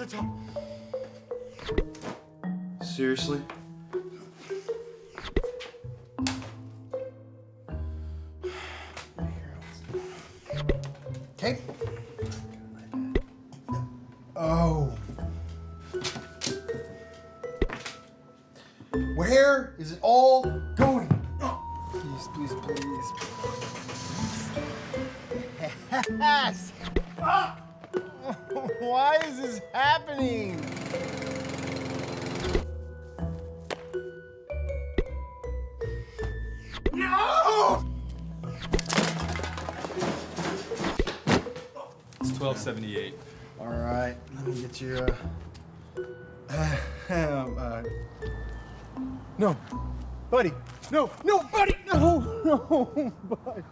the top. Seriously? Okay. Oh. Where is it all going? Please, please, please. Yes! Ah! Why is this happening? No! It's 1278. All right, let me get your, no, buddy, no, buddy, no, buddy.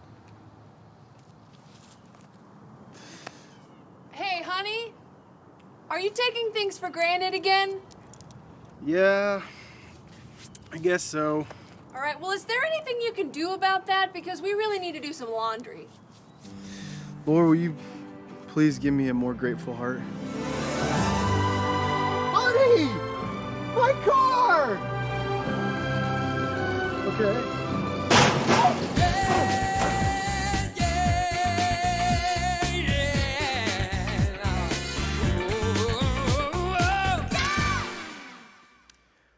Hey, honey, are you taking things for granted again? Yeah, I guess so. All right, well, is there anything you can do about that? Because we really need to do some laundry. Lord, will you please give me a more grateful heart? Buddy! My car! Okay.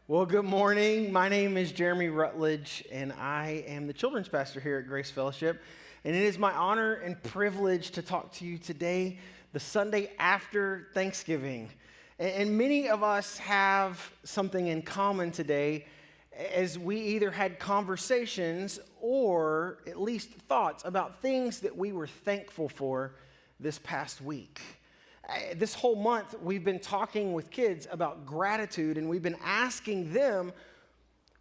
Well, good morning. My name is Jeremy Rutledge, and I am the children's pastor here at Grace Fellowship. And it is my honor and privilege to talk to you today, the Sunday after Thanksgiving. And many of us have something in common today, as we either had conversations or at least thoughts about things that we were thankful for this past week. This whole month, we've been talking with kids about gratitude, and we've been asking them,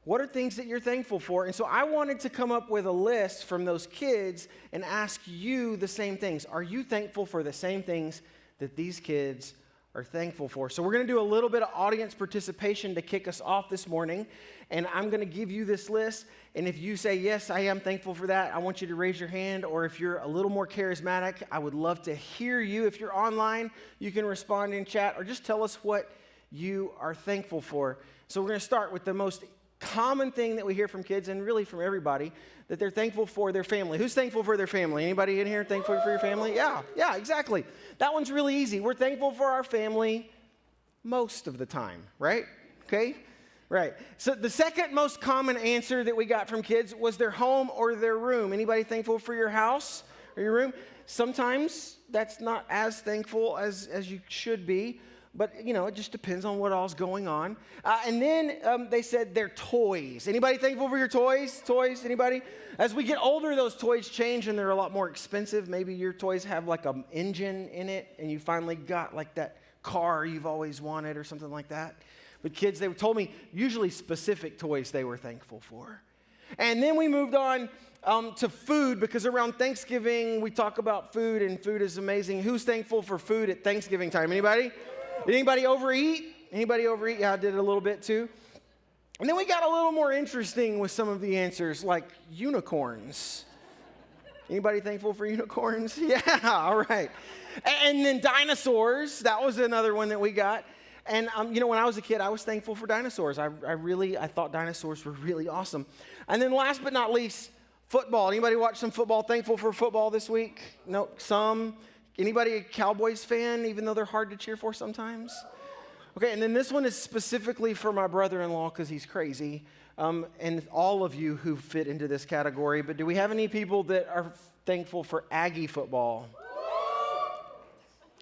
what are things that you're thankful for? And so I wanted to come up with a list from those kids and ask you the same things. Are you thankful for the same things that these kids are thankful for? So we're going to do a little bit of audience participation to kick us off this morning. And I'm going to give you this list. And if you say, yes, I am thankful for that, I want you to raise your hand. Or if you're a little more charismatic, I would love to hear you. If you're online, you can respond in chat or just tell us what you are thankful for. So we're going to start with the most common thing that we hear from kids, and really from everybody, that they're thankful for their family. Who's thankful for their family? Anybody in here thankful for your family? Yeah, exactly. That one's really easy. We're thankful for our family most of the time, right? Okay? Right. So the second most common answer that we got from kids was their home or their room. Anybody thankful for your house or your room? Sometimes that's not as thankful as you should be. But, it just depends on what all's going on. And then they said their toys. Anybody thankful for your toys? Toys, anybody? As we get older, those toys change and they're a lot more expensive. Maybe your toys have like an engine in it and you finally got like that car you've always wanted or something like that. But kids, they told me usually specific toys they were thankful for. And then we moved on to food, because around Thanksgiving we talk about food, and food is amazing. Who's thankful for food at Thanksgiving time? Anybody? Did anybody overeat? Anybody overeat? Yeah, I did a little bit too. And then we got a little more interesting with some of the answers, like unicorns. Anybody thankful for unicorns? Yeah, all right. And then dinosaurs. That was another one that we got. And, when I was a kid, I was thankful for dinosaurs. I thought dinosaurs were really awesome. And then last but not least, football. Anybody watch some football? Thankful for football this week? No, some. Anybody a Cowboys fan, even though they're hard to cheer for sometimes? Okay, and then this one is specifically for my brother-in-law because he's crazy, and all of you who fit into this category. But do we have any people that are thankful for Aggie football?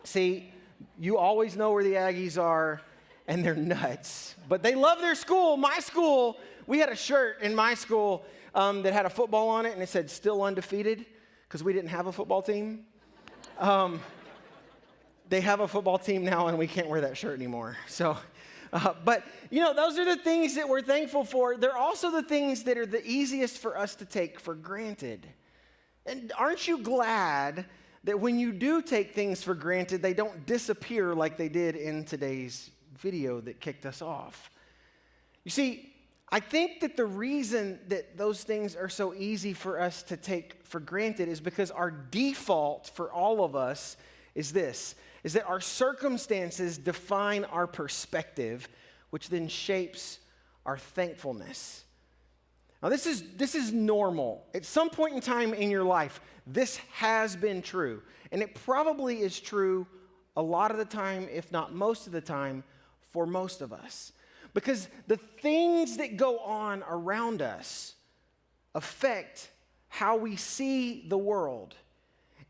See, you always know where the Aggies are, and they're nuts. But they love their school. My school, we had a shirt in my school that had a football on it, and it said, "Still undefeated," because we didn't have a football team. They have a football team now, and we can't wear that shirt anymore. So, but, those are the things that we're thankful for. They're also the things that are the easiest for us to take for granted. And aren't you glad that when you do take things for granted, they don't disappear like they did in today's video that kicked us off? You see, I think that the reason that those things are so easy for us to take for granted is because our default for all of us is this. is that our circumstances define our perspective, which then shapes our thankfulness. Now, this is normal. At some point in time in your life, this has been true. And it probably is true a lot of the time, if not most of the time, for most of us. Because the things that go on around us affect how we see the world.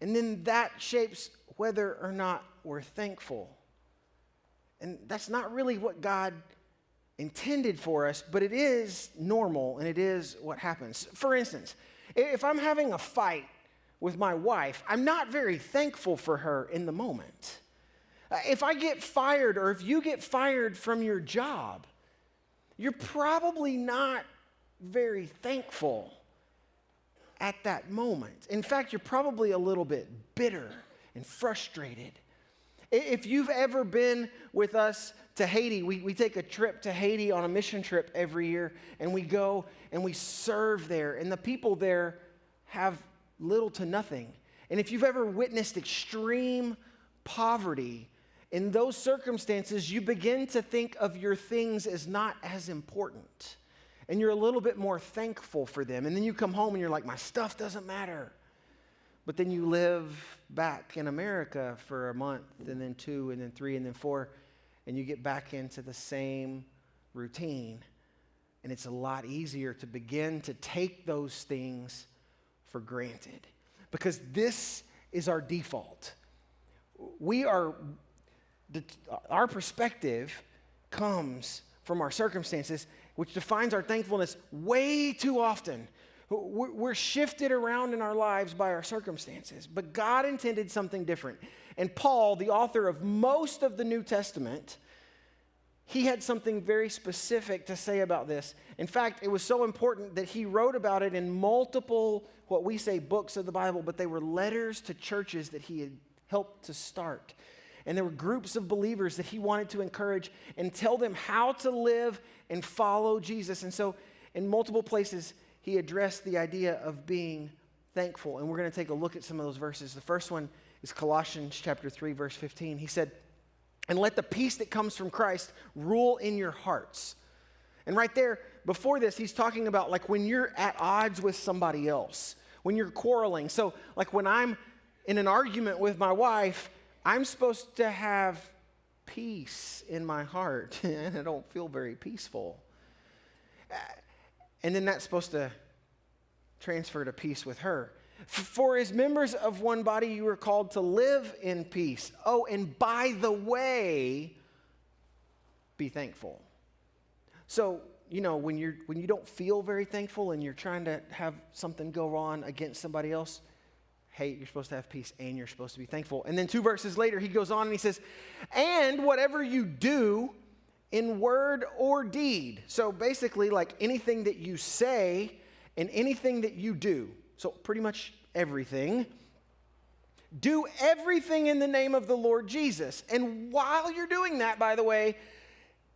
And then that shapes whether or not we're thankful. And that's not really what God intended for us, but it is normal and it is what happens. For instance, if I'm having a fight with my wife, I'm not very thankful for her in the moment. If I get fired or if you get fired from your job, you're probably not very thankful at that moment. In fact, you're probably a little bit bitter and frustrated. If you've ever been with us to Haiti, we take a trip to Haiti on a mission trip every year, and we go and we serve there, and the people there have little to nothing. And if you've ever witnessed extreme poverty, in those circumstances, you begin to think of your things as not as important, and you're a little bit more thankful for them. And then you come home and you're like, my stuff doesn't matter. But then you live back in America for a month, and then 2, and then 3, and then 4, and you get back into the same routine. And it's a lot easier to begin to take those things for granted, because this is our default. Our perspective comes from our circumstances, which defines our thankfulness way too often. We're shifted around in our lives by our circumstances, but God intended something different. And Paul, the author of most of the New Testament, he had something very specific to say about this. In fact, it was so important that he wrote about it in multiple, what we say, books of the Bible, but they were letters to churches that he had helped to start. And there were groups of believers that he wanted to encourage and tell them how to live and follow Jesus. And so in multiple places, he addressed the idea of being thankful. And we're going to take a look at some of those verses. The first one is Colossians chapter 3, verse 15. He said, and let the peace that comes from Christ rule in your hearts. And right there, before this, he's talking about like when you're at odds with somebody else, when you're quarreling. So like when I'm in an argument with my wife, I'm supposed to have peace in my heart, and I don't feel very peaceful. And then that's supposed to transfer to peace with her. For as members of one body, you are called to live in peace. Oh, and by the way, be thankful. So, you know, when you don't feel very thankful and you're trying to have something go on against somebody else, hey, you're supposed to have peace and you're supposed to be thankful. And then 2 verses later, he goes on and he says, and whatever you do in word or deed. So basically, like anything that you say and anything that you do. So pretty much everything. Do everything in the name of the Lord Jesus. And while you're doing that, by the way,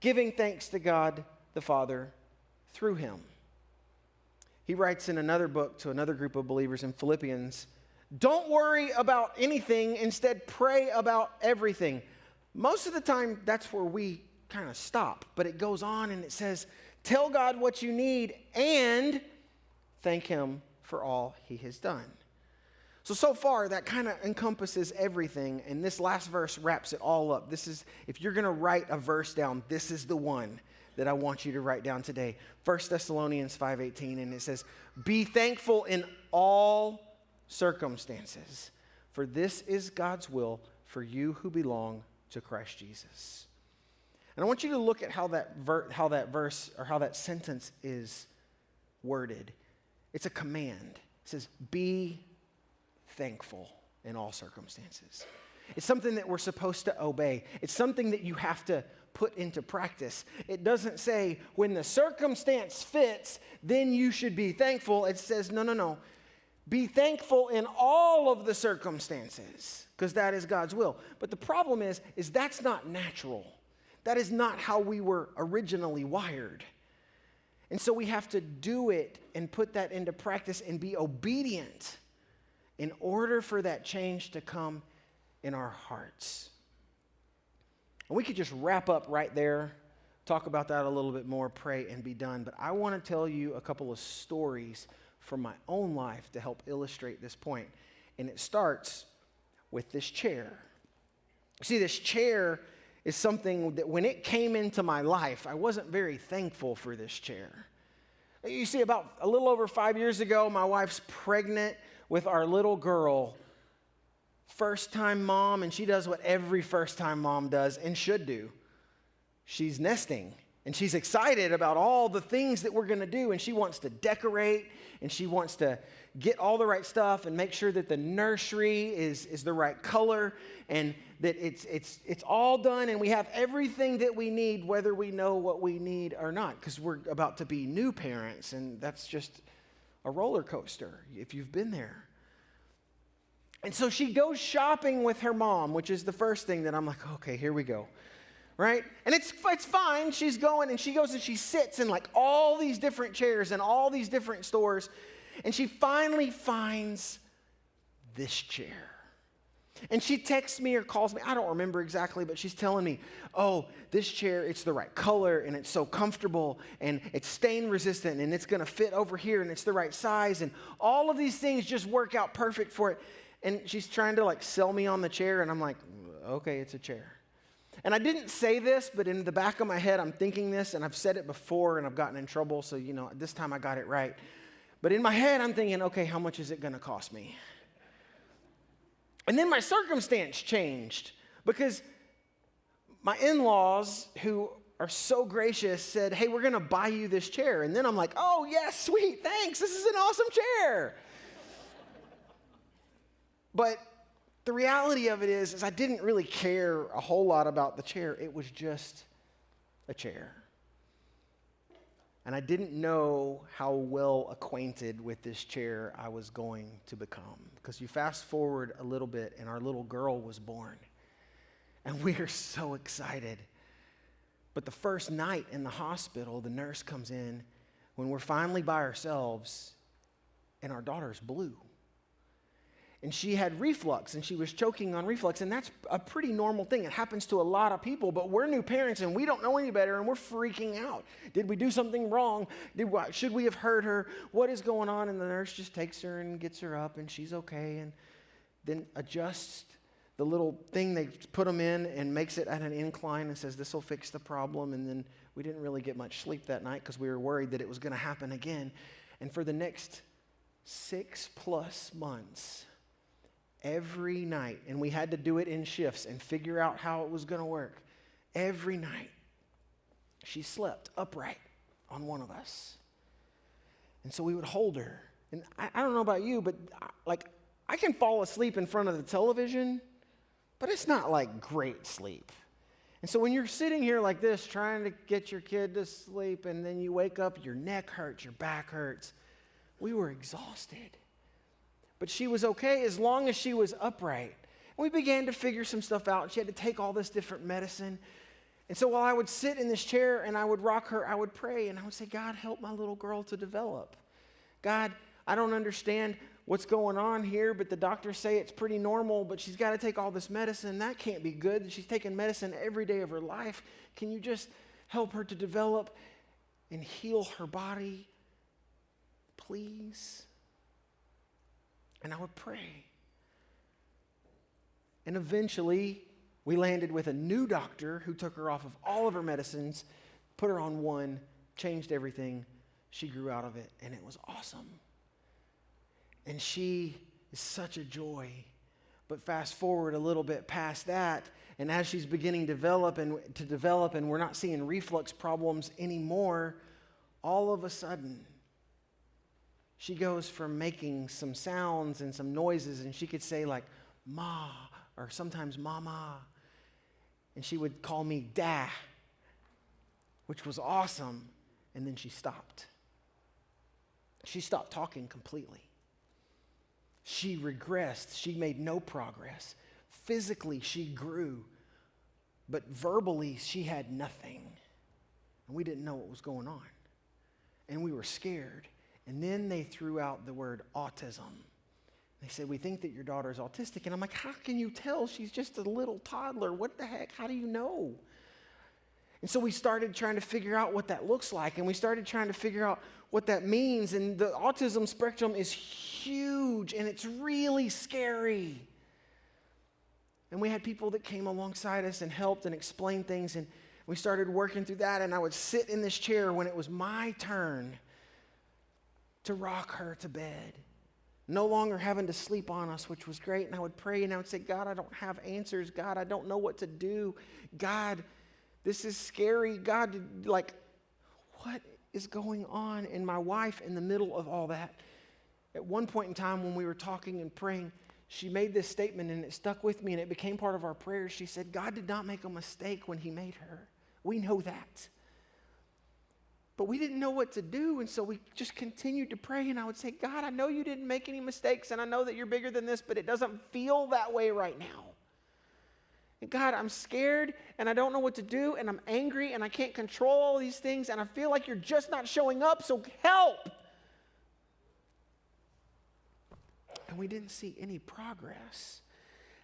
giving thanks to God the Father through him. He writes in another book to another group of believers in Philippians, don't worry about anything, instead pray about everything. Most of the time, that's where we kind of stop. But it goes on and it says, tell God what you need and thank him for all he has done. So far, that kind of encompasses everything. And this last verse wraps it all up. This is, if you're going to write a verse down, this is the one that I want you to write down today. 1 Thessalonians 5:18, and it says, be thankful in all circumstances, for this is God's will for you who belong to Christ Jesus. And I want you to look at how that verse or how that sentence is worded. It's a command. It says, be thankful in all circumstances. It's something that we're supposed to obey. It's something that you have to put into practice. It doesn't say, when the circumstance fits, then you should be thankful. It says, no. Be thankful in all of the circumstances, because that is God's will. But the problem is that's not natural. That is not how we were originally wired. And so we have to do it and put that into practice and be obedient in order for that change to come in our hearts. And we could just wrap up right there, talk about that a little bit more, pray, and be done. But I want to tell you a couple of stories from my own life to help illustrate this point. And it starts with this chair. See, this chair is something that when it came into my life, I wasn't very thankful for this chair. You see, about a little over 5 years ago, my wife's pregnant with our little girl, first-time mom, and she does what every first-time mom does and should do. She's nesting, and she's excited about all the things that we're going to do, and she wants to decorate, and she wants to get all the right stuff and make sure that the nursery is the right color and that it's all done, and we have everything that we need, whether we know what we need or not, because we're about to be new parents, and that's just a roller coaster if you've been there. And so she goes shopping with her mom, which is the first thing that I'm like, okay, here we go. Right? And it's fine. She's going, and she goes and she sits in like all these different chairs and all these different stores. And she finally finds this chair. And she texts me or calls me. I don't remember exactly, but she's telling me, oh, this chair, it's the right color, and it's so comfortable, and it's stain resistant, and it's going to fit over here, and it's the right size. And all of these things just work out perfect for it. And she's trying to like sell me on the chair, and I'm like, okay, it's a chair. And I didn't say this, but in the back of my head, I'm thinking this, and I've said it before, and I've gotten in trouble, so, this time I got it right. But in my head, I'm thinking, okay, how much is it going to cost me? And then my circumstance changed, because my in-laws, who are so gracious, said, hey, we're going to buy you this chair. And then I'm like, oh, yes, sweet, thanks, this is an awesome chair. But the reality of it is I didn't really care a whole lot about the chair. It was just a chair. And I didn't know how well acquainted with this chair I was going to become. Because you fast forward a little bit, and our little girl was born. And we are so excited. But the first night in the hospital, the nurse comes in when we're finally by ourselves, and our daughter's blue. And she had reflux, and she was choking on reflux, and that's a pretty normal thing. It happens to a lot of people, but we're new parents, and we don't know any better, and we're freaking out. Did we do something wrong? Should we have hurt her? What is going on? And the nurse just takes her and gets her up, and she's okay, and then adjusts the little thing they put them in and makes it at an incline and says, this will fix the problem. And then we didn't really get much sleep that night because we were worried that it was going to happen again. And for the next 6+ months, every night, and we had to do it in shifts and figure out how it was going to work. Every night, she slept upright on one of us. And so we would hold her. And I don't know about you, but I can fall asleep in front of the television, but it's not like great sleep. And so when you're sitting here like this, trying to get your kid to sleep, and then you wake up, your neck hurts, your back hurts, we were exhausted. But she was okay as long as she was upright. And we began to figure some stuff out, and she had to take all this different medicine. And so while I would sit in this chair and I would rock her, I would pray, and I would say, God, help my little girl to develop. God, I don't understand what's going on here, but the doctors say it's pretty normal, but she's got to take all this medicine. That can't be good. She's taking medicine every day of her life. Can you just help her to develop and heal her body, please? And I would pray. And eventually, we landed with a new doctor who took her off of all of her medicines, put her on one, changed everything. She grew out of it, and it was awesome. And she is such a joy. But fast forward a little bit past that, and as she's beginning to develop, and we're not seeing reflux problems anymore, all of a sudden, she goes from making some sounds and some noises, and she could say like, ma, or sometimes mama, and she would call me dad, which was awesome, and then she stopped. She stopped talking completely. She regressed. She made no progress. Physically, she grew, but verbally, she had nothing, and we didn't know what was going on, and we were scared. And then they threw out the word autism. They said, we think that your daughter is autistic. And I'm like, how can you tell? She's just a little toddler. What the heck? How do you know? And so we started trying to figure out what that looks like, and we started trying to figure out what that means. And the autism spectrum is huge, and it's really scary. And we had people that came alongside us and helped and explained things, and we started working through that. And I would sit in this chair when it was my turn to rock her to bed, no longer having to sleep on us, which was great. And I would pray, and I would say, God, I don't have answers. God, I don't know what to do. God, this is scary. God, like, what is going on? And my wife, in the middle of all that, at one point in time when we were talking and praying, she made this statement, and it stuck with me, and it became part of our prayers. She said, God did not make a mistake when he made her. We know that. But we didn't know what to do, and so we just continued to pray, and I would say, God, I know you didn't make any mistakes, and I know that you're bigger than this, but it doesn't feel that way right now. And God, I'm scared, and I don't know what to do, and I'm angry, and I can't control all these things, and I feel like you're just not showing up, so help. And we didn't see any progress.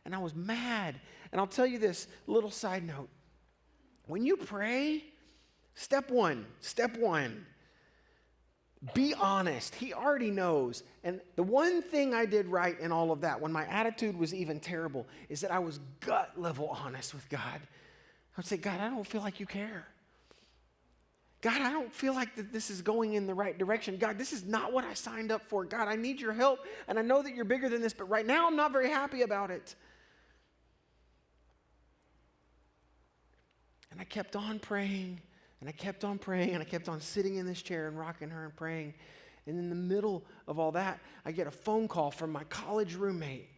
And I was mad. And I'll tell you this little side note. When you pray, step one, be honest. He already knows. And the one thing I did right in all of that, when my attitude was even terrible, is that I was gut level honest with God. I would say, God, I don't feel like you care. God, I don't feel like that this is going in the right direction. God, this is not what I signed up for. God, I need your help, and I know that you're bigger than this, but right now I'm not very happy about it. And I kept on praying, and I kept on praying, and I kept on sitting in this chair and rocking her and praying. And in the middle of all that, I get a phone call from my college roommate.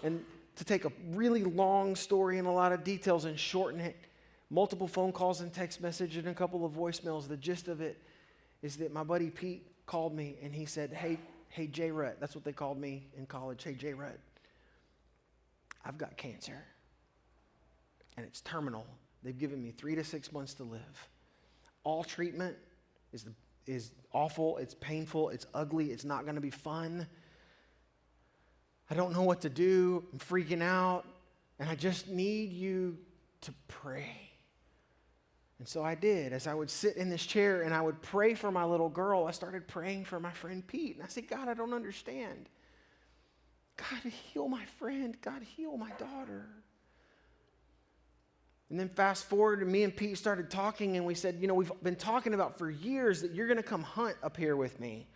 And to take a really long story and a lot of details and shorten it, multiple phone calls and text messages and a couple of voicemails. The gist of it is that my buddy Pete called me, and he said, hey, J. Rutt. That's what they called me in college. Hey, J. Rutt, I've got cancer, and it's terminal. They've given me 3 to 6 months to live. All treatment is awful. It's painful. It's ugly. It's not going to be fun. I don't know what to do. I'm freaking out, and I just need you to pray. And so I did. As I would sit in this chair and I would pray for my little girl, I started praying for my friend Pete. And I said, God, I don't understand. God, heal my friend. God, heal my daughter. And then fast forward, and me and Pete started talking, and we said, we've been talking about for years that you're going to come hunt up here with me.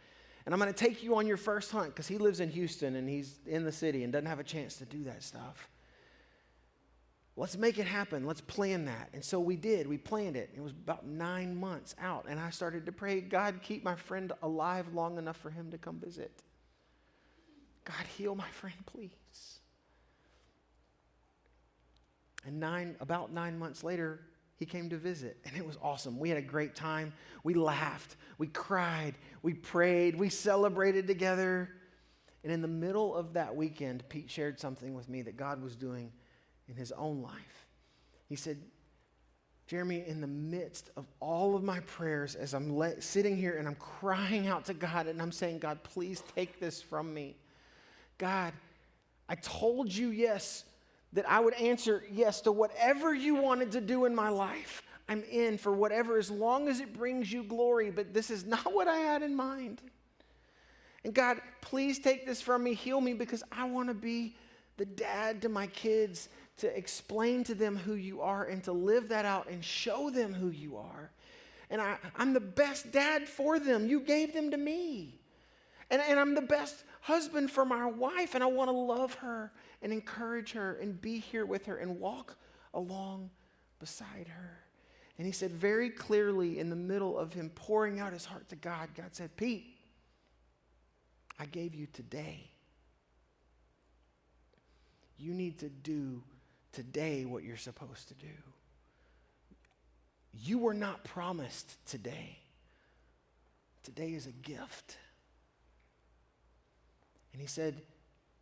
And I'm going to take you on your first hunt, because he lives in Houston, and he's in the city and doesn't have a chance to do that stuff. Let's make it happen. Let's plan that. And so we did. We planned it. It was about 9 months out, and I started to pray, God, keep my friend alive long enough for him to come visit. God, heal my friend, please. And about 9 months later, he came to visit, and it was awesome. We had a great time. We laughed. We cried. We prayed. We celebrated together. And in the middle of that weekend, Pete shared something with me that God was doing in his own life. He said, Jeremy, in the midst of all of my prayers, as I'm sitting here and I'm crying out to God and I'm saying, God, please take this from me. God, I told you yes, that I would answer yes to whatever you wanted to do in my life. I'm in for whatever, as long as it brings you glory, but this is not what I had in mind. And God, please take this from me, heal me, because I want to be the dad to my kids, to explain to them who you are and to live that out and show them who you are. And I'm the best dad for them. You gave them to me. And I'm the best husband for my wife, and I want to love her and encourage her and be here with her and walk along beside her. And he said very clearly, in the middle of him pouring out his heart to God, God said, Pete, I gave you today. You need to do today what you're supposed to do. You were not promised today. Today is a gift. And he said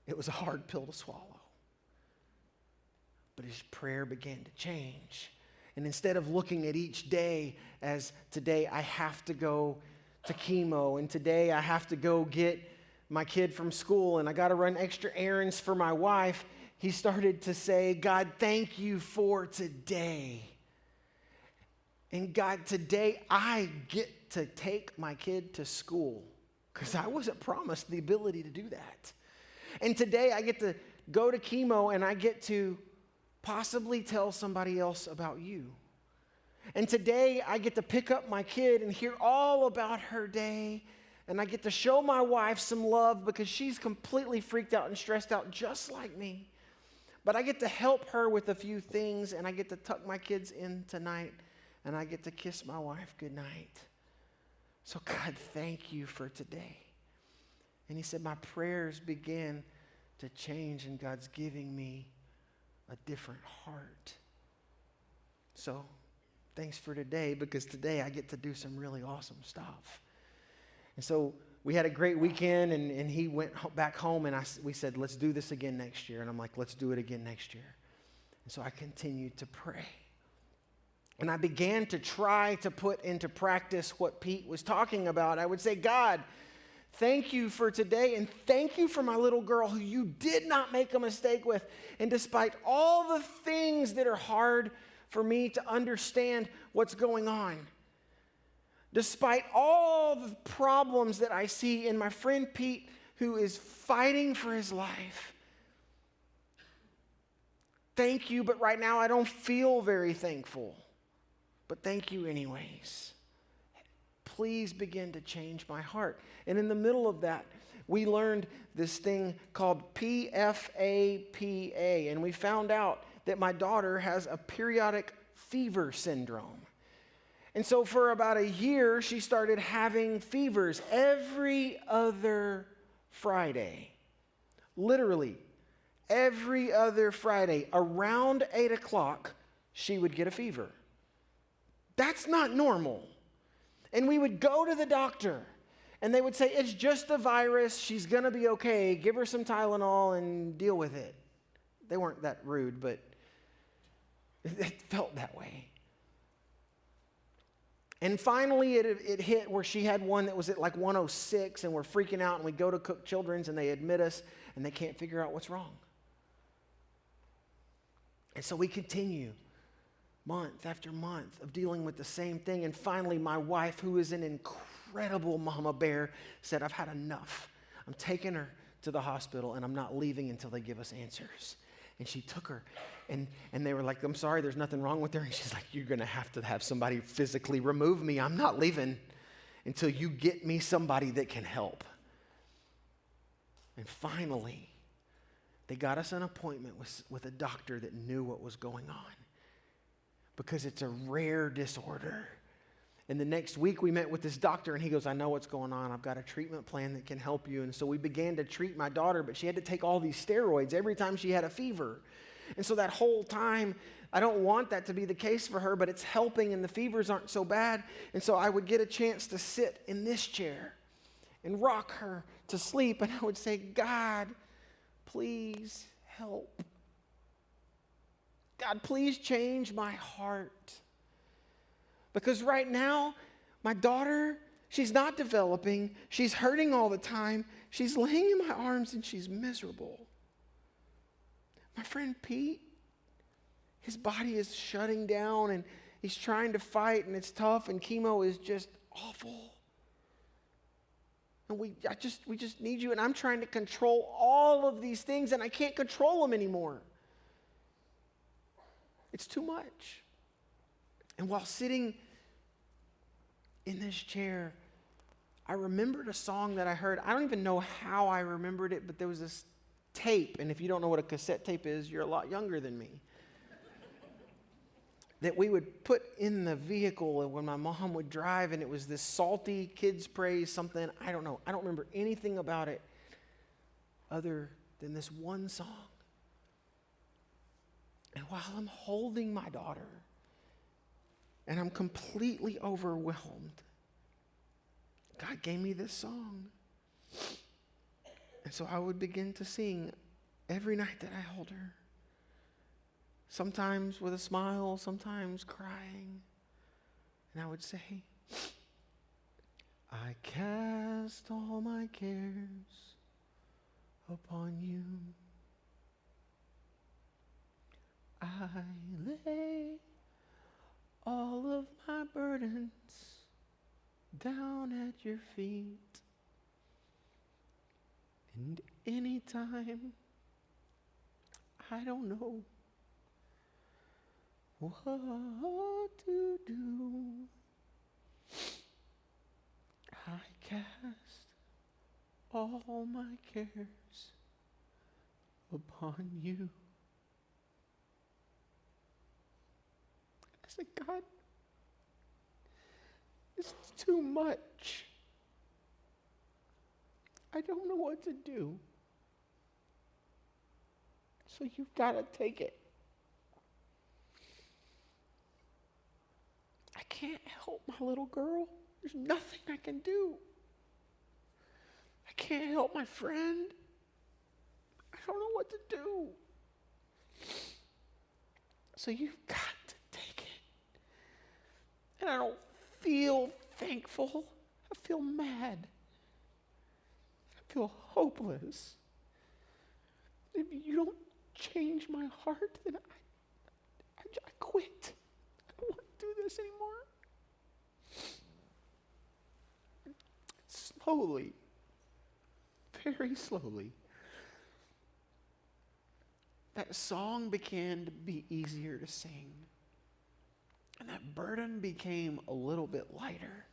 it was a hard pill to swallow. But his prayer began to change. And instead of looking at each day as today I have to go to chemo, and today I have to go get my kid from school and I got to run extra errands for my wife, he started to say, God, thank you for today. And God, today I get to take my kid to school because I wasn't promised the ability to do that. And today I get to go to chemo and I get to possibly tell somebody else about you. And today I get to pick up my kid and hear all about her day. And I get to show my wife some love because she's completely freaked out and stressed out just like me. But I get to help her with a few things, and I get to tuck my kids in tonight, and I get to kiss my wife goodnight. So God, thank you for today. And he said, my prayers began to change, and God's giving me a different heart. So thanks for today, because today I get to do some really awesome stuff. And so we had a great weekend, and he went back home, and we said, let's do this again next year. And I'm like, let's do it again next year. And so I continued to pray. And I began to try to put into practice what Pete was talking about. I would say, God, thank you for today, and thank you for my little girl who you did not make a mistake with. And despite all the things that are hard for me to understand what's going on, despite all the problems that I see in my friend Pete, who is fighting for his life, thank you, but right now I don't feel very thankful. But thank you anyways. Please begin to change my heart. And in the middle of that, we learned this thing called PFAPA, and we found out that my daughter has a periodic fever syndrome. And so for about a year, she started having fevers every other Friday. Literally, every other Friday, around 8 o'clock, she would get a fever. That's not normal. And we would go to the doctor, and they would say, it's just a virus. She's going to be okay. Give her some Tylenol and deal with it. They weren't that rude, but it felt that way. And finally, it hit where she had one that was at like 106, and we're freaking out, and we go to Cook Children's, and they admit us, and they can't figure out what's wrong. And so we continue month after month of dealing with the same thing, and finally, my wife, who is an incredible mama bear, said, I've had enough. I'm taking her to the hospital, and I'm not leaving until they give us answers. And she took her, and they were like, I'm sorry, there's nothing wrong with her. And she's like, you're going to have somebody physically remove me. I'm not leaving until you get me somebody that can help. And finally, they got us an appointment with a doctor that knew what was going on, because it's a rare disorder. And the next week we met with this doctor, and he goes, I know what's going on. I've got a treatment plan that can help you. And so we began to treat my daughter, but she had to take all these steroids every time she had a fever. And so that whole time, I don't want that to be the case for her, but it's helping, and the fevers aren't so bad. And so I would get a chance to sit in this chair and rock her to sleep, and I would say, God, please help. God, please change my heart. Because right now, my daughter, she's not developing. She's hurting all the time. She's laying in my arms, and she's miserable. My friend Pete, his body is shutting down, and he's trying to fight, and it's tough, and chemo is just awful. And we just need you, and I'm trying to control all of these things, and I can't control them anymore. It's too much. And while sitting in this chair, I remembered a song that I heard. I don't even know how I remembered it, but there was this tape, and if you don't know what a cassette tape is, you're a lot younger than me, that we would put in the vehicle when my mom would drive, and it was this salty kids praise something. I don't know. I don't remember anything about it other than this one song. And while I'm holding my daughter, and I'm completely overwhelmed, God gave me this song. And so I would begin to sing every night that I hold her. Sometimes with a smile, sometimes crying. And I would say, I cast all my cares upon you. I lay all of my burdens down at your feet. And anytime I don't know what to do, I cast all my cares upon you. I said, God, it's too much. I don't know what to do. So you've got to take it. I can't help my little girl. There's nothing I can do. I can't help my friend. I don't know what to do. So you've got to take it. And I don't feel thankful. I feel mad. I feel hopeless. If you don't change my heart, then I quit. I don't want to do this anymore. Slowly, very slowly, that song began to be easier to sing. And that burden became a little bit lighter.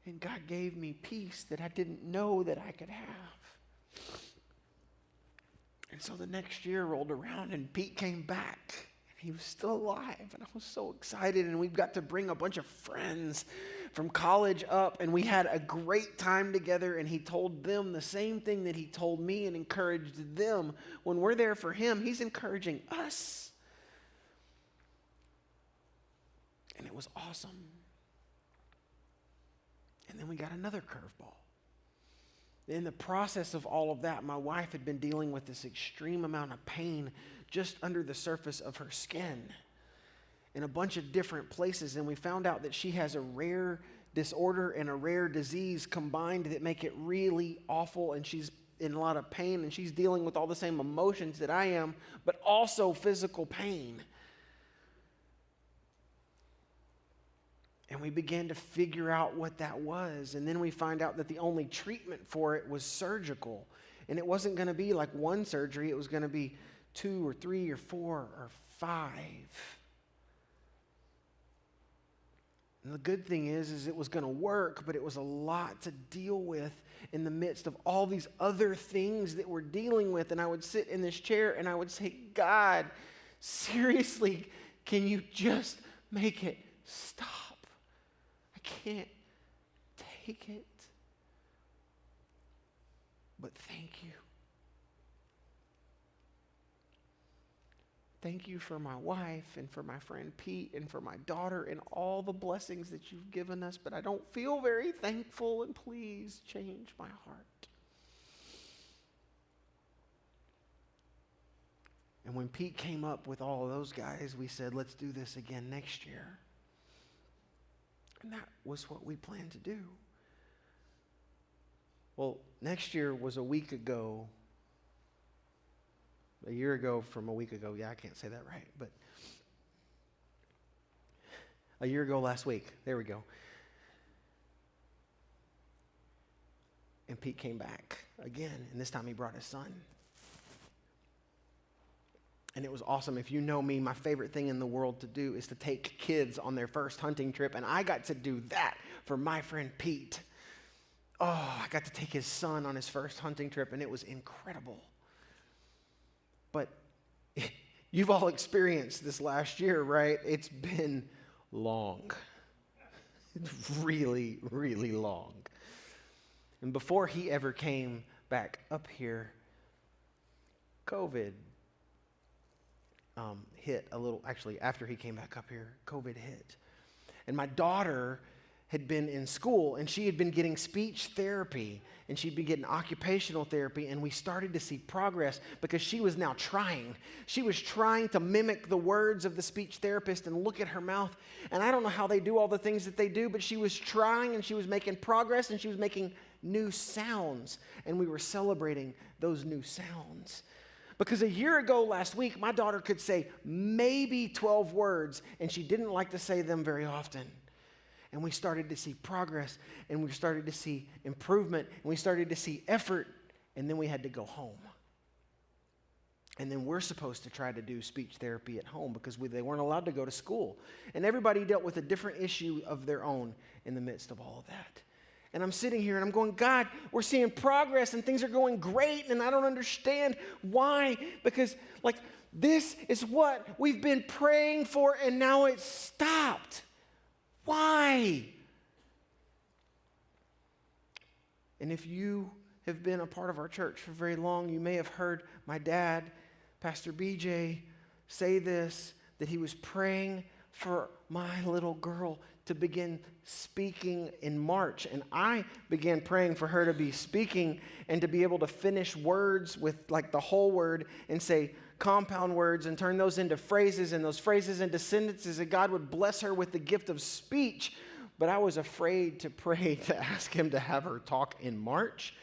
And God gave me peace that I didn't know that I could have. And so the next year rolled around and Pete came back. And he was still alive. And I was so excited. And we've got to bring a bunch of friends from college up. And we had a great time together. And he told them the same thing that he told me and encouraged them. When we're there for him, he's encouraging us. And it was awesome. And then we got another curveball. In the process of all of that, my wife had been dealing with this extreme amount of pain just under the surface of her skin in a bunch of different places. And we found out that she has a rare disorder and a rare disease combined that make it really awful. And she's in a lot of pain, and she's dealing with all the same emotions that I am, but also physical pain. And we began to figure out what that was. And then we find out that the only treatment for it was surgical. And it wasn't going to be like one surgery. It was going to be 2 or 3 or 4 or 5. And the good thing is it was going to work, but it was a lot to deal with in the midst of all these other things that we're dealing with. And I would sit in this chair and I would say, God, seriously, can you just make it stop? I can't take it. But thank you. Thank you for my wife and for my friend Pete and for my daughter and all the blessings that you've given us, but I don't feel very thankful, and please change my heart. And when Pete came up with all of those guys, we said, let's do this again next year. And that was what we planned to do. Well, next year was a week ago. A year ago from a week ago. Yeah, I can't say that right. But a year ago last week. There we go. And Pete came back again. And this time he brought his son. And it was awesome. If you know me, my favorite thing in the world to do is to take kids on their first hunting trip. And I got to do that for my friend Pete. Oh, I got to take his son on his first hunting trip, and it was incredible. But you've all experienced this last year, right? It's been long. It's really, really long. And before he ever came back up here, COVID hit a little, actually, after he came back up here, COVID hit. And my daughter had been in school, and she had been getting speech therapy, and she'd been getting occupational therapy, and we started to see progress because she was now trying. She was trying to mimic the words of the speech therapist and look at her mouth. And I don't know how they do all the things that they do, but she was trying, and she was making progress, and she was making new sounds, and we were celebrating those new sounds. Because a year ago last week, my daughter could say maybe 12 words, and she didn't like to say them very often. And we started to see progress, and we started to see improvement, and we started to see effort, and then we had to go home. And then we're supposed to try to do speech therapy at home because they weren't allowed to go to school. And everybody dealt with a different issue of their own in the midst of all of that. And I'm sitting here and I'm going, God, we're seeing progress and things are going great, and I don't understand why. Because, this is what we've been praying for, and now it's stopped. Why? And if you have been a part of our church for very long, you may have heard my dad, Pastor BJ, say this, that he was praying for my little girl to begin speaking in March. And I began praying for her to be speaking and to be able to finish words with the whole word and say compound words and turn those into phrases and those phrases into sentences, and God would bless her with the gift of speech. But I was afraid to pray to ask him to have her talk in March.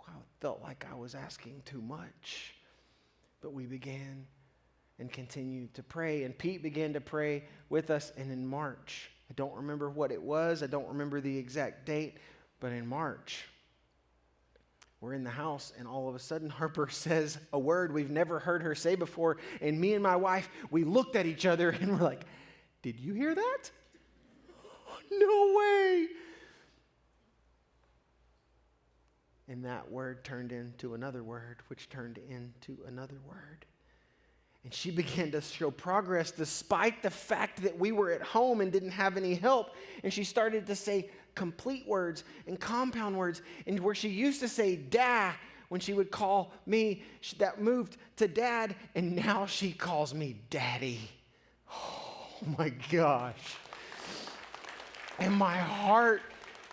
I felt like I was asking too much. But we began and continued to pray. And Pete began to pray with us. And in March, I don't remember what it was. I don't remember the exact date. But in March, we're in the house, and all of a sudden, Harper says a word we've never heard her say before. And me and my wife, we looked at each other, and we're like, did you hear that? No way. And that word turned into another word, which turned into another word. And she began to show progress despite the fact that we were at home and didn't have any help. And she started to say complete words and compound words. And where she used to say "da" when she would call me, that moved to "dad," and now she calls me "daddy." Oh my gosh. And my heart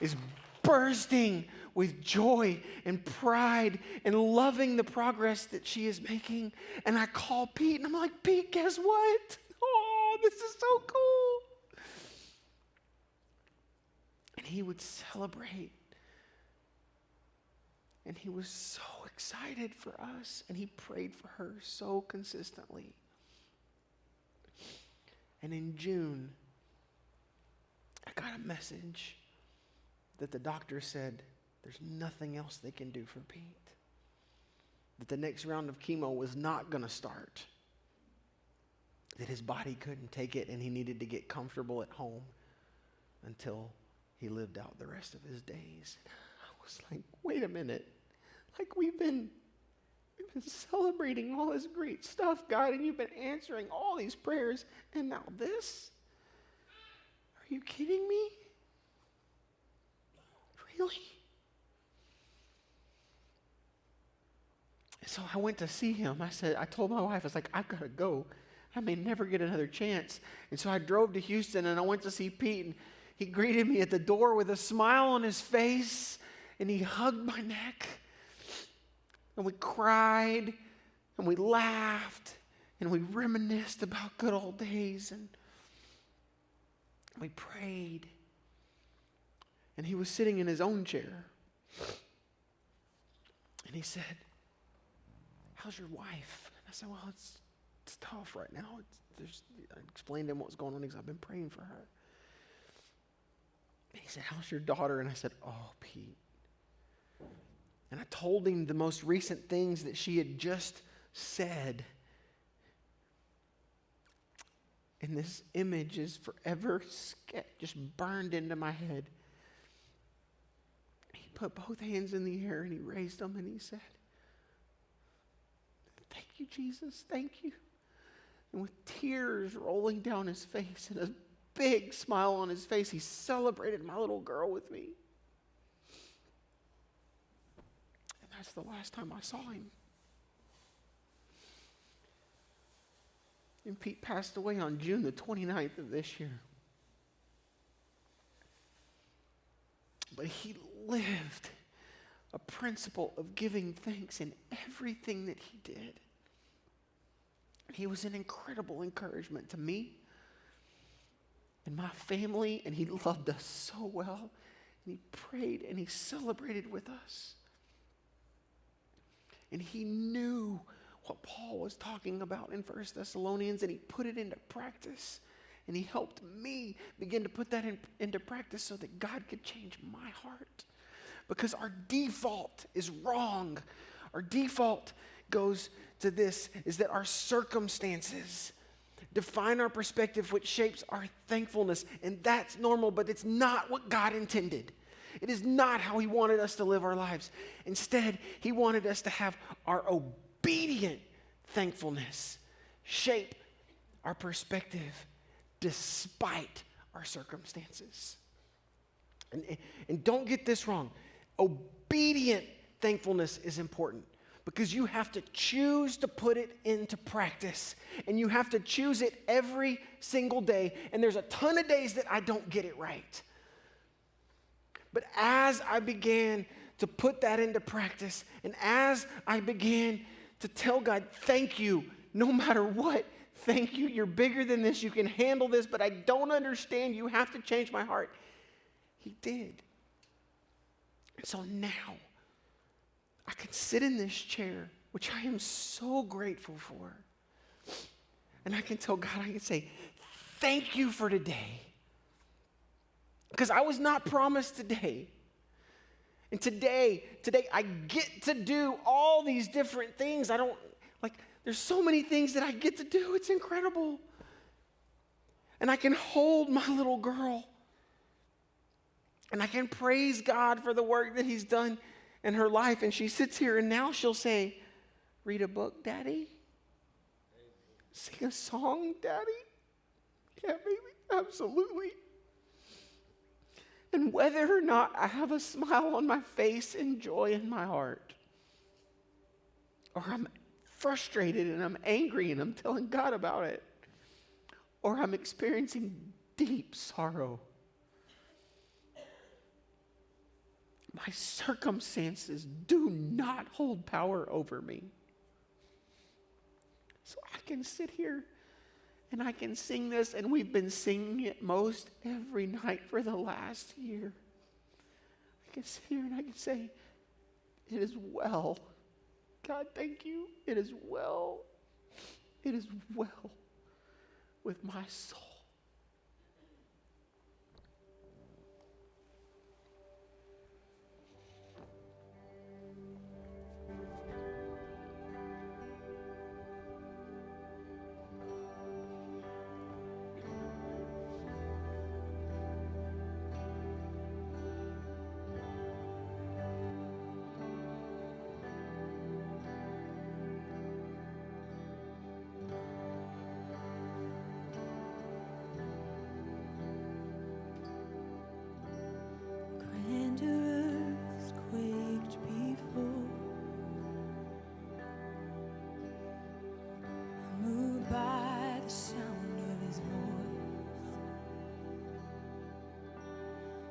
is bursting with joy and pride and loving the progress that she is making. And I call Pete, and I'm like, Pete, guess what? Oh, this is so cool. And he would celebrate. And he was so excited for us. And he prayed for her so consistently. And in June, I got a message that the doctor said there's nothing else they can do for Pete. That the next round of chemo was not going to start. That his body couldn't take it and he needed to get comfortable at home until he lived out the rest of his days. I was like, wait a minute. We've been celebrating all this great stuff, God, and you've been answering all these prayers, and now this? Are you kidding me? Really? So I went to see him. I told my wife, I was like, I've got to go. I may never get another chance. And so I drove to Houston, and I went to see Pete, and he greeted me at the door with a smile on his face, and he hugged my neck. And we cried, and we laughed, and we reminisced about good old days, and we prayed. And he was sitting in his own chair. And he said, how's your wife? And I said, well, it's tough right now. I explained to him what was going on because I've been praying for her. And he said, how's your daughter? And I said, oh, Pete. And I told him the most recent things that she had just said. And this image is forever just burned into my head. He put both hands in the air and he raised them and he said, thank you, Jesus, thank you. And with tears rolling down his face and a big smile on his face, he celebrated my little girl with me. And that's the last time I saw him. And Pete passed away on June the 29th of this year. But he lived a principle of giving thanks in everything that he did. He was an incredible encouragement to me and my family, and he loved us so well. and he prayed and he celebrated with us. And he knew what Paul was talking about in 1 Thessalonians, and he put it into practice. And he helped me begin to put that into practice so that God could change my heart. Because our default is wrong. Our default goes to this, is that our circumstances define our perspective, which shapes our thankfulness. And that's normal, but it's not what God intended. It is not how he wanted us to live our lives. Instead, he wanted us to have our obedient thankfulness shape our perspective despite our circumstances. And don't get this wrong. Obedient thankfulness is important because you have to choose to put it into practice. And you have to choose it every single day. And there's a ton of days that I don't get it right. But as I began to put that into practice, and as I began to tell God, thank you, no matter what, thank you, you're bigger than this, you can handle this, but I don't understand, you have to change my heart. He did. And so now, I can sit in this chair, which I am so grateful for, and I can tell God, I can say, thank you for today. Because I was not promised today. And today I get to do all these different things. There's so many things that I get to do. It's incredible. And I can hold my little girl. And I can praise God for the work that he's done in her life. And she sits here and now she'll say, read a book, Daddy. Sing a song, Daddy. Yeah, baby, absolutely. And whether or not I have a smile on my face and joy in my heart, or I'm frustrated and I'm angry and I'm telling God about it, or I'm experiencing deep sorrow, my circumstances do not hold power over me. So I can sit here and I can sing this, and we've been singing it most every night for the last year. I can sit here and I can say, it is well. God, thank you. It is well. It is well with my soul.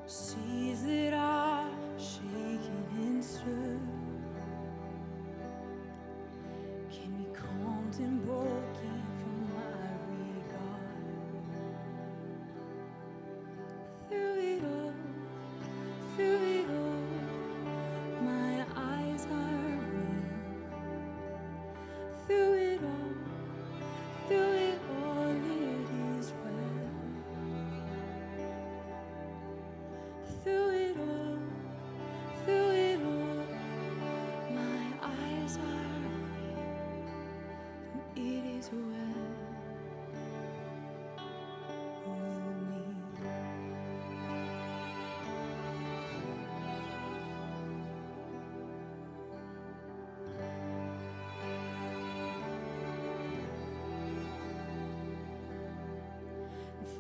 Seas that are shaken and stirred can be calmed and broken from my regard. Through it all, my eyes are on you. Through it all, it is well. Through it all, my eyes are on you, and it is well with me.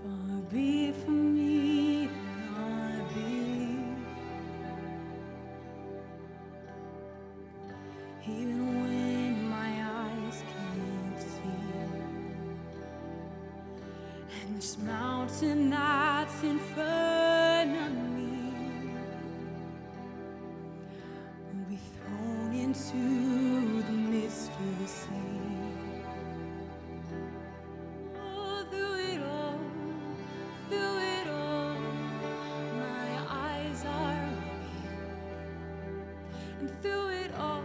Far be it from me to not believe, even when my eyes can't see, and this mountain that's in front of me will be thrown into the midst of the sea. Oh, through it all, my eyes are And through it all,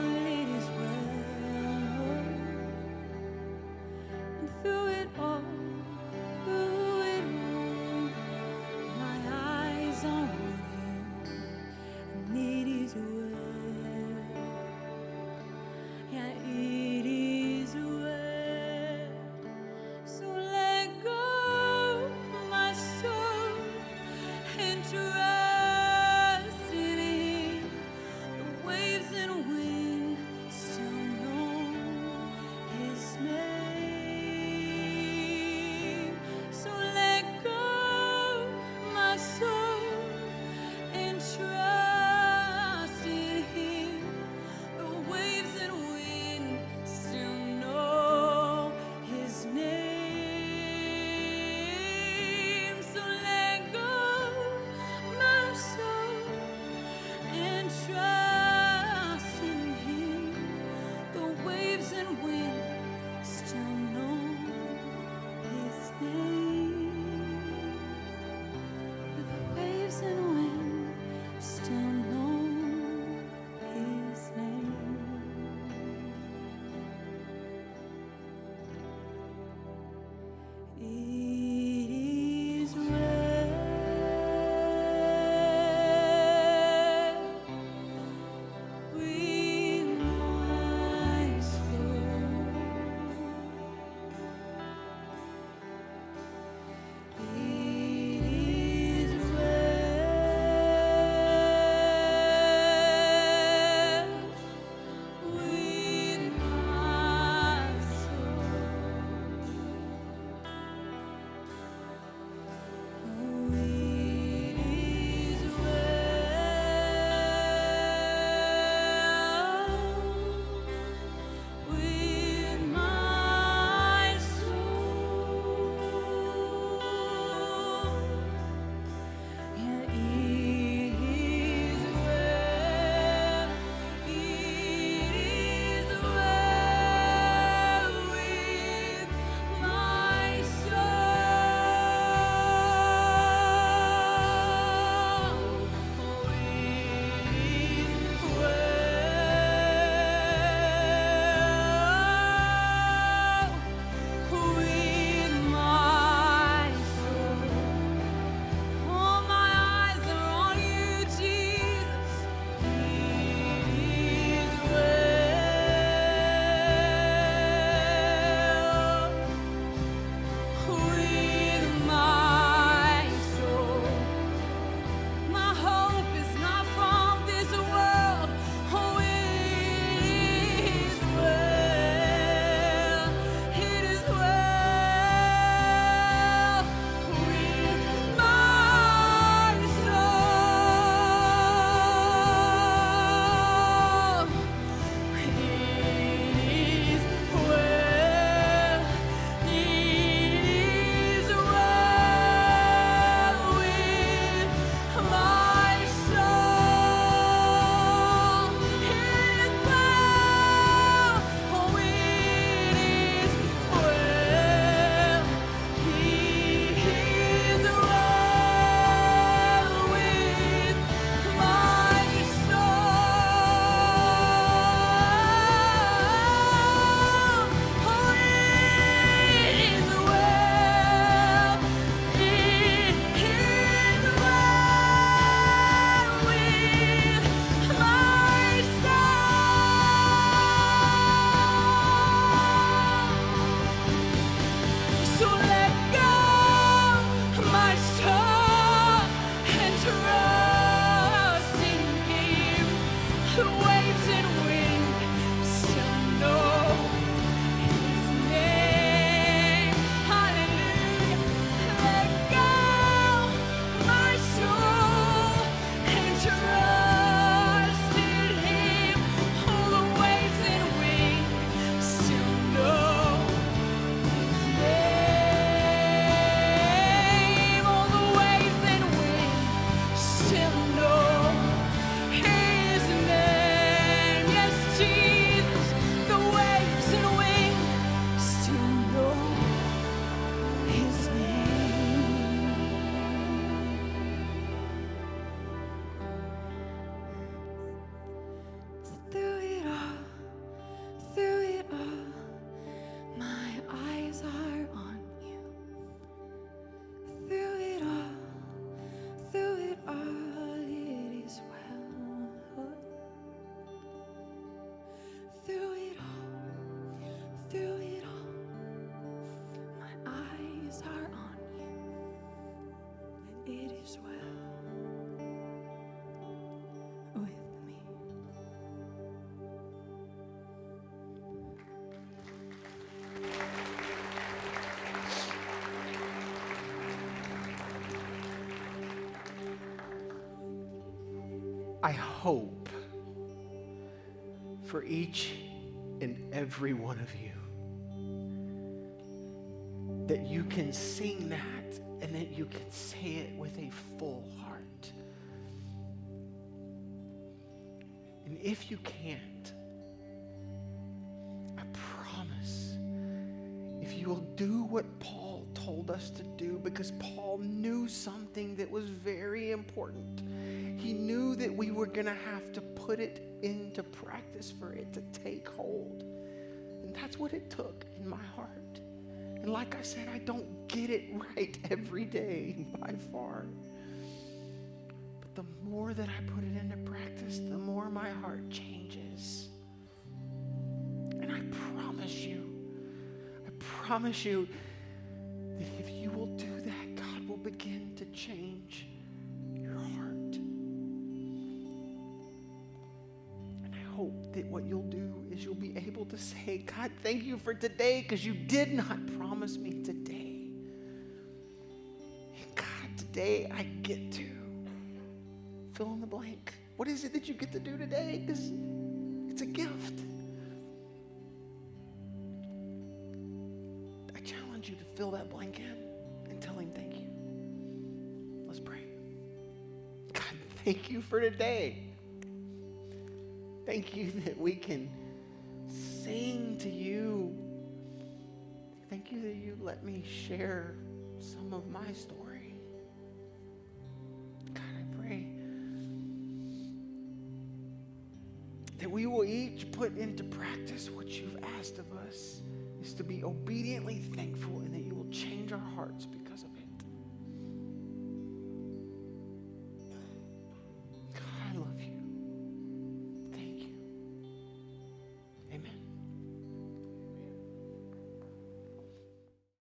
it is well. And through it all, my eyes are on you, and it is well. Yeah, it is well. So let go, my soul, and trust in Him. The waves and wind still know His name. So let go, my soul, and trust in Him. The waves and wind still know His name. So let go, my soul, and trust in Him. The waves and wind still know His name. The waves and wind still know His name. It is well with my soul. It is well with my soul. Oh, it is well with my soul. Yeah, it is well. It is well with my soul. Oh, it is well with my soul. All my eyes are on you, Jesus. It is well with my soul. My hope is not from this world. Oh, it is well. It is well with my soul. It is well. It is well with my soul. It is well. Oh, it is well. He is well with my soul. Oh, it is well. It is well with my soul. So let go, my soul, and trust in Him. The waves and wind still know His name. Hallelujah. Let go, my soul, and trust in Him. All the waves and wind still know His name. All the waves and wind still know His name. Yes, Jesus. The waves and wind still know His name. I hope for each and every one of you that you can sing that and that you can say it with a full heart. And if you can't, I promise, if you will do what Paul told us to do, because Paul knew something that was very important. He knew that we were going to have to put it into practice for it to take hold. And that's what it took in my heart. And like I said, I don't get it right every day by far. But the more that I put it into practice, the more my heart changes. And I promise you that if you will do that, God will begin to change your heart. And I hope that what you'll do is you'll be able to say, God, thank you for today, because you did not promise me today. And God, today I get to fill in the blank. What is it that you get to do today? Because it's a gift. I challenge you to fill that blank in and tell him thank you. Let's pray. God, thank you for today. Thank you that we can sing to you. Thank you that you let me share some of my story. God, I pray that we will each put into practice what you've asked of us, is to be obediently thankful, and that you will change our hearts because of